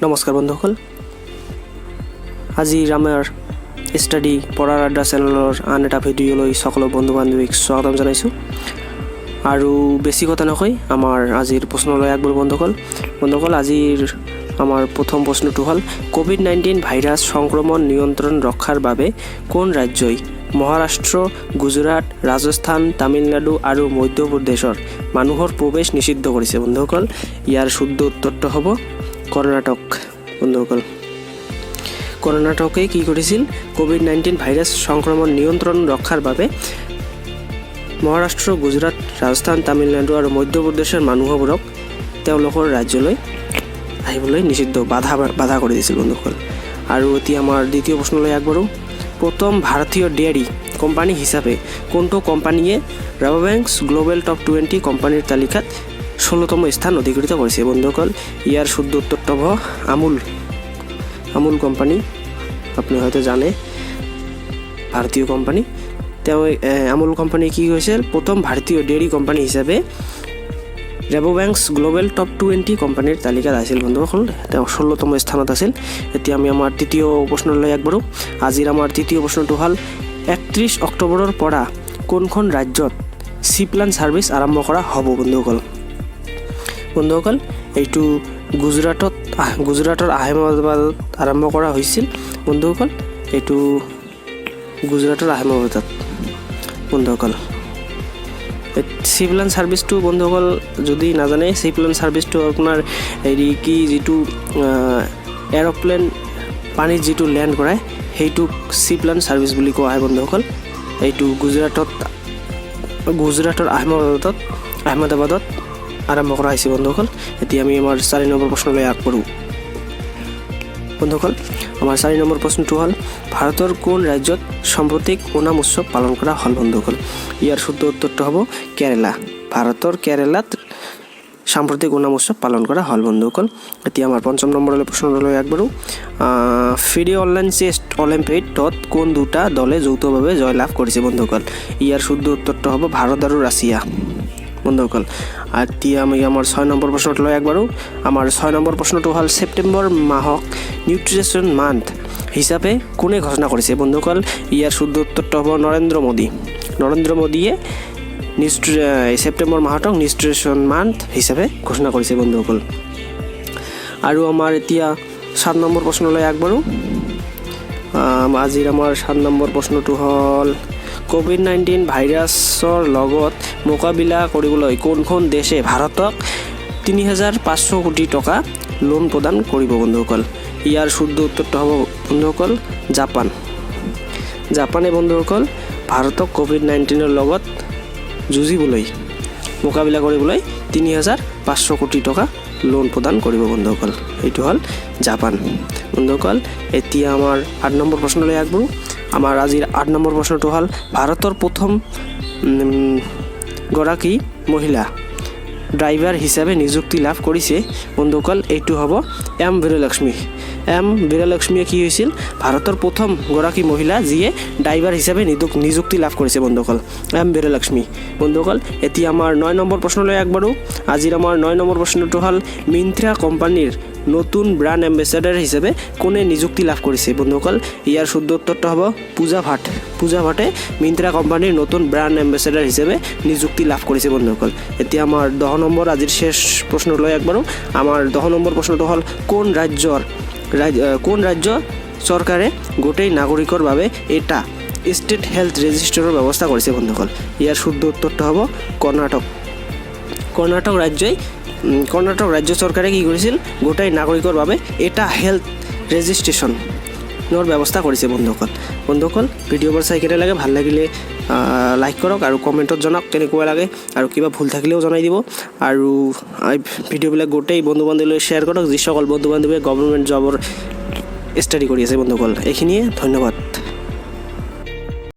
নমস্কাৰ বন্ধুসকল, আজি আমাৰ ষ্টাডি পঢ়াৰ আড্ডা চেনেলৰ আন এটা ভিডিঅ'লৈ সকলো বন্ধু বান্ধৱীক স্বাগতম জনাইছোঁ। আৰু বেছি কথা নকয় আমাৰ আজিৰ প্ৰশ্নলৈ আগবাঢ়ো বন্ধুসকল। আজিৰ আমাৰ প্ৰথম প্ৰশ্নটো হ'ল কোভিড-19 ভাইৰাছ সংক্ৰমণ নিয়ন্ত্ৰণ ৰক্ষাৰ বাবে কোন ৰাজ্যই মহাৰাষ্ট্ৰ, গুজৰাট, ৰাজস্থান, তামিলনাডু আৰু মধ্যপ্ৰদেশৰ মানুহৰ প্ৰৱেশ নিষিদ্ধ কৰিছে? বন্ধুসকল, ইয়াৰ শুদ্ধ উত্তৰটো হ'ব কৰ্ণাটক। বন্ধুসকল, কৰ্ণাটকে কি কৰিছিল? কোভিড-19 ভাইৰাছ সংক্ৰমণ নিয়ন্ত্ৰণ ৰক্ষাৰ বাবে মহাৰাষ্ট্ৰ, গুজৰাট, ৰাজস্থান, তামিলনাডু আৰু মধ্যপ্ৰদেশৰ মানুহবোৰক তেওঁলোকৰ ৰাজ্যলৈ আহিবলৈ নিষিদ্ধ বাধা কৰি দিছিল বন্ধুসকল। আৰু এতিয়া আমাৰ দ্বিতীয় প্ৰশ্নলৈ আগবাঢ়ো। প্ৰথম ভাৰতীয় ডেয়াৰী কোম্পানী হিচাপে কোনটো কোম্পানীয়ে ৰাবাবেংকছ গ্লোবেল টপ 20 কোম্পানীৰ তালিকাত 16তম স্থান অধিকৃত কৰিছে? বন্ধুসকল, ইয়াৰ শুদ্ধ উত্তৰটো হ'ব আমুল কোম্পানী। আপুনি হয়তো জানে, ভাৰতীয় কোম্পানী। তেওঁ আমুল কোম্পানী কি হৈছিল? প্ৰথম ভাৰতীয় ডেয়াৰী কোম্পানী হিচাপে ৰাবাবেংকছ গ্লোবেল টপ 20 কোম্পানীৰ তালিকাত আছিল বন্ধুসকল। তেওঁ 16তম স্থানত আছিল। এতিয়া আমি আমাৰ তৃতীয় প্ৰশ্নলৈ আগবাঢ়ো। আজিৰ আমাৰ তৃতীয় প্ৰশ্নটো হ'ল 31 অক্টোবৰৰ পৰা কোনখন ৰাজ্যত চি প্লান ছাৰ্ভিচ আৰম্ভ কৰা হ'ব? বন্ধুসকল, এইটো গুজৰাটৰ আহমেদাবাদত আৰম্ভ কৰা হৈছিল বন্ধুসকল। এইটো গুজৰাটৰ আহমেদাবাদত বন্ধুসকল। চি প্লান ছাৰ্ভিচটো বন্ধুসকল যদি নাজানে, চি প্লান ছাৰ্ভিচটো আপোনাৰ যিটো এৰ'প্লেন পানীত যিটো লেণ্ড কৰায় সেইটোক চি প্লান ছাৰ্ভিচ বুলি কোৱা হয় বন্ধুসকল। এইটো গুজৰাটৰ আহমেদাবাদত আৰম্ভ কৰা হৈছে বন্ধুসকল। এতিয়া আমি আমাৰ 4 নম্বৰ প্ৰশ্নলৈ আগবাঢ়োঁ বন্ধুসকল। আমাৰ 4 নম্বৰ প্ৰশ্নটো হ'ল ভাৰতৰ কোন ৰাজ্যত সাম্প্ৰতিক ওনাম উৎসৱ পালন কৰা হ'ল? বন্ধুসকল, ইয়াৰ শুদ্ধ উত্তৰটো হ'ব কেৰালা। ভাৰতৰ কেৰালাত সাম্প্ৰতিক ওনাম উৎসৱ পালন কৰা হ'ল বন্ধুসকল। এতিয়া আমাৰ 5 নম্বৰলৈ প্ৰশ্নলৈ আগবাঢ়োঁ। ফিডে অনলাইন চেছ অলিম্পিয়াডত কোন দুটা দলে যৌথভাৱে জয়লাভ কৰিছে? বন্ধুসকল, ইয়াৰ শুদ্ধ উত্তৰটো হ'ব ভাৰত আৰু ৰাছিয়া বন্ধুসকল। এতিয়া আমি আমাৰ 6 নম্বৰ প্ৰশ্নটোলৈ আগবাঢ়োঁ। আমাৰ 6 নম্বৰ প্ৰশ্নটো হ'ল ছেপ্টেম্বৰ মাহক নিউট্ৰিশ্যন মান্থ হিচাপে কোনে ঘোষণা কৰিছে? বন্ধুসকল, ইয়াৰ শুদ্ধ উত্তৰটো হ'ব নৰেন্দ্ৰ মোদীয়ে ছেপ্টেম্বৰ মাহটোক নিউট্ৰিশ্যন মান্থ হিচাপে ঘোষণা কৰিছে বন্ধুসকল। আৰু আমাৰ এতিয়া 7 নম্বৰ প্ৰশ্নলৈ আগবাঢ়োঁ। আজিৰ আমাৰ 7 নম্বৰ প্ৰশ্নটো হ'ল কোভিড-19 ভাইৰাছৰ লগত মোকাবিলা কৰিবলৈ কোনখন দেশে ভাৰতক 3,500 কোটি টকা লোন প্ৰদান কৰিব? বন্ধুসকল, ইয়াৰ শুদ্ধ উত্তৰটো হ'ব বন্ধুসকল জাপানে বন্ধুসকল ভাৰতক কোভিড-19ৰ লগত মোকাবিলা কৰিবলৈ 3,500 কোটি টকা লোন প্ৰদান কৰিব বন্ধুসকল। এইটো হ'ল জাপান বন্ধুসকল। এতিয়া আমাৰ 8 নম্বৰ প্ৰশ্নলৈ আগবাঢ়োঁ। আমাৰ আজিৰ 8 নম্বৰ প্ৰশ্নটো হ'ল ভাৰতৰ প্ৰথম গৰাকী মহিলা ড্ৰাইভাৰ হিচাপে নিযুক্তি লাভ কৰিছে বন্ধুসকল। এইটো হ'ব এম বীৰলক্ষ্মীয়ে কি হৈছিল? ভাৰতৰ প্ৰথম গৰাকী মহিলা যিয়ে ড্ৰাইভাৰ হিচাপে নিযুক্তি লাভ কৰিছে বন্ধুসকল, এম বীৰলক্ষ্মী বন্ধুসকল। এতিয়া আমাৰ 9 নম্বৰ প্ৰশ্নলৈ আগবাঢ়োঁ। আজিৰ আমাৰ 9 নম্বৰ প্ৰশ্নটো হ'ল মিন্ত্ৰা কোম্পানীৰ নতুন ব্ৰাণ্ড এম্বেচাডাৰ হিচাপে কোনে নিযুক্তি লাভ কৰিছে? বন্ধুসকল, ইয়াৰ শুদ্ধ উত্তৰটো হ'ব পূজা ভাটে মিন্ত্ৰা কোম্পানীৰ নতুন ব্ৰাণ্ড এম্বেচাডাৰ হিচাপে নিযুক্তি লাভ কৰিছে বন্ধুসকল। এতিয়া আমাৰ 10 নম্বৰ আজিৰ শেষ প্ৰশ্নলৈ আগবাঢ়োঁ। আমাৰ 10 নম্বৰ প্ৰশ্নটো হ'ল কোন ৰাজ্য চৰকাৰে গোটেই নাগৰিকৰ বাবে এটা ষ্টেট হেল্থ ৰেজিষ্টাৰৰ ব্যৱস্থা কৰিছে? বন্ধুসকল, ইয়াৰ শুদ্ধ উত্তৰটো হ'ব কৰ্ণাটক ৰাজ্য চৰকাৰে কি কৰিছিল? গোটেই নাগৰিকৰ বাবে এটা হেল্থ ৰেজিষ্ট্ৰেশ্যনৰ ব্যৱস্থা কৰিছে বন্ধুসকল। ভিডিঅ'বোৰ চাই কেনে লাগে? ভাল লাগিলে লাইক কৰক আৰু কমেণ্টত জনাওক কেনেকুৱা লাগে, আৰু কিবা ভুল থাকিলেও জনাই দিব। আৰু ভিডিঅ'বিলাক গোটেই বন্ধু বান্ধৱীলৈ শ্বেয়াৰ কৰক যিসকল বন্ধু বান্ধৱীয়ে গভৰ্ণমেণ্ট জবৰ ষ্টাডি কৰি আছে বন্ধুসকল। এইখিনিয়ে, ধন্যবাদ।